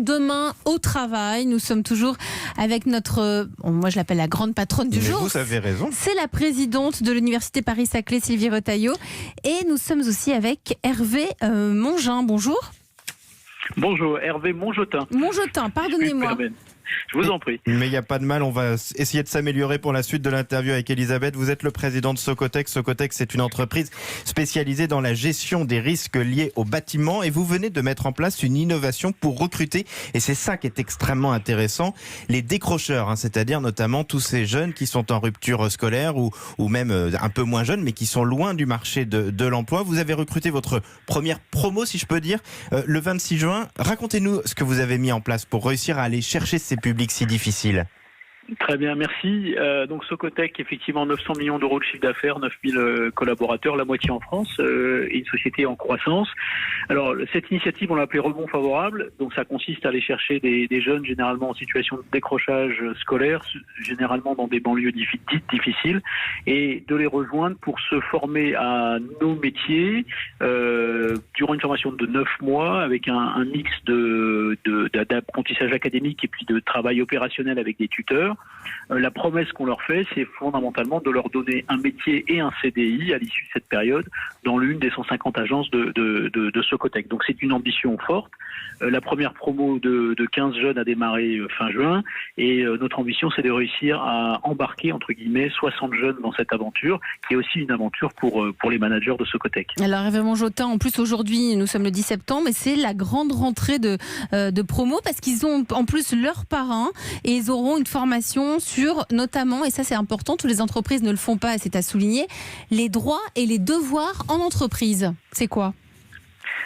demain au travail. Nous sommes toujours avec notre, moi je l'appelle la grande patronne du jour. Vous avez raison. C'est la présidente de l'Université Paris-Saclay, Sylvie Retailleau. Et nous sommes aussi avec Hervé Mongin. Bonjour. Bonjour, Hervé Monjotin. Monjotin, pardonnez-moi. Je vous en prie. Mais il n'y a pas de mal, on va essayer de s'améliorer pour la suite de l'interview avec Elisabeth. Vous êtes le président de Socotec. Socotec, c'est une entreprise spécialisée dans la gestion des risques liés au bâtiment et vous venez de mettre en place une innovation pour recruter, et c'est ça qui est extrêmement intéressant, les décrocheurs, c'est-à-dire notamment tous ces jeunes qui sont en rupture scolaire ou même un peu moins jeunes mais qui sont loin du marché de l'emploi. Vous avez recruté votre première promo, si je peux dire, le 26 juin. Racontez-nous ce que vous avez mis en place pour réussir à aller chercher ces publics si difficiles. Très bien, merci. Donc Socotec, effectivement 900 millions d'euros de chiffre d'affaires, 9000 collaborateurs, la moitié en France, et une société en croissance. Alors cette initiative, on l'a appelée rebond favorable. Donc ça consiste à aller chercher des jeunes généralement en situation de décrochage scolaire, généralement dans des banlieues dites difficiles, et de les rejoindre pour se former à nos métiers durant une formation de 9 mois avec un mix d'apprentissage académique et puis de travail opérationnel avec des tuteurs. La promesse qu'on leur fait, c'est fondamentalement de leur donner un métier et un CDI à l'issue de cette période dans l'une des 150 agences de Socotec. Donc c'est une ambition forte. La première promo de 15 jeunes a démarré fin juin et notre ambition, c'est de réussir à embarquer, entre guillemets, 60 jeunes dans cette aventure, qui est aussi une aventure pour les managers de Socotec. Alors Hervé Monjotin, en plus aujourd'hui, nous sommes le 10 septembre et c'est la grande rentrée de promo parce qu'ils ont en plus leur parrain et ils auront une formation sur notamment, et ça c'est important, toutes les entreprises ne le font pas et c'est à souligner, les droits et les devoirs en entreprise. C'est quoi ?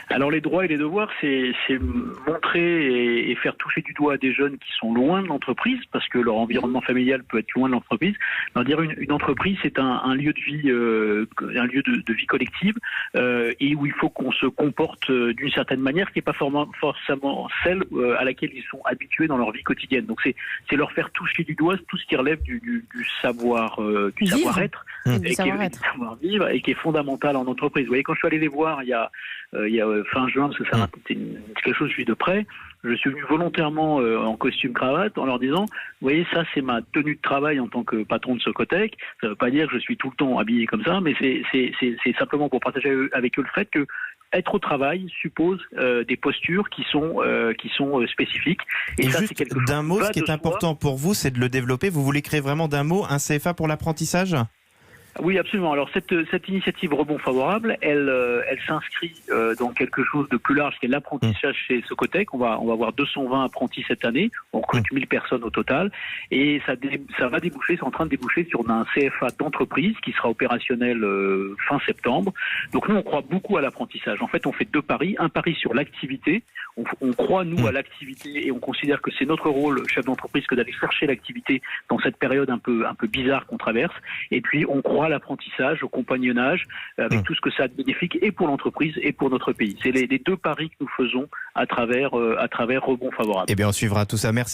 Alors les droits et les devoirs, c'est montrer et faire toucher du doigt des jeunes qui sont loin de l'entreprise, parce que leur environnement familial peut être loin de l'entreprise. Dire une entreprise, c'est un lieu de vie, de vie collective, et où il faut qu'on se comporte d'une certaine manière qui n'est pas forcément celle à laquelle ils sont habitués dans leur vie quotidienne. Donc c'est leur faire toucher du doigt tout ce qui relève du savoir-être, et savoir-vivre, et qui est fondamental en entreprise. Vous voyez, quand je suis allé les voir il y a fin juin, parce que ça c'était quelque chose que je suis de près, je suis venu volontairement en costume cravate en leur disant, vous voyez, ça c'est ma tenue de travail en tant que patron de Socotec. Ça ne veut pas dire que je suis tout le temps habillé comme ça, mais c'est simplement pour partager avec eux le fait que être au travail suppose des postures qui sont spécifiques. Et ça, juste d'un mot, ce qui est important pour vous, c'est de le développer. Vous voulez créer vraiment d'un mot un CFA pour l'apprentissage ? Oui, absolument. Alors cette initiative rebond favorable, elle s'inscrit dans quelque chose de plus large, qui est l'apprentissage chez Socotec. On va avoir 220 apprentis cette année. On recrute 1000 personnes au total, et ça va déboucher, c'est en train de déboucher sur un CFA d'entreprise qui sera opérationnel fin septembre. Donc nous, on croit beaucoup à l'apprentissage. En fait, on fait deux paris. Un pari sur l'activité. On croit, nous, à l'activité, et on considère que c'est notre rôle, chef d'entreprise, que d'aller chercher l'activité dans cette période un peu bizarre qu'on traverse. Et puis, on croit à l'apprentissage, au compagnonnage, avec tout ce que ça a de bénéfique, et pour l'entreprise et pour notre pays. C'est les deux paris que nous faisons à travers Rebond Favorable. Eh bien, on suivra tout ça. Merci.